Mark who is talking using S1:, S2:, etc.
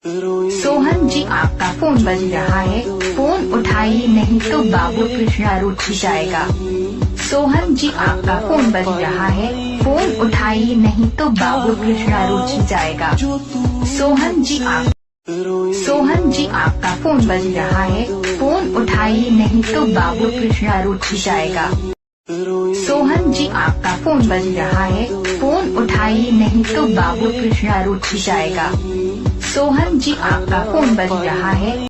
S1: सोहन जी, आपका फोन बज रहा है, फोन उठाइए नहीं तो बाबू कृष्णा रूठ जाएगा। सोहन जी, आपका फोन बज रहा है, फोन उठाइए नहीं तो बाबू कृष्णा रूठ जाएगा। सोहन जी, आपका फोन बज रहा है, फोन उठाइए नहीं तो बाबू कृष्णा रूठ जाएगा। सोहन जी, आपका फोन बज रहा है, फोन उठाइए नहीं तो बाबू कृष्णा रूठ जाएगा। सोहन जी, आपका फोन बज रहा है।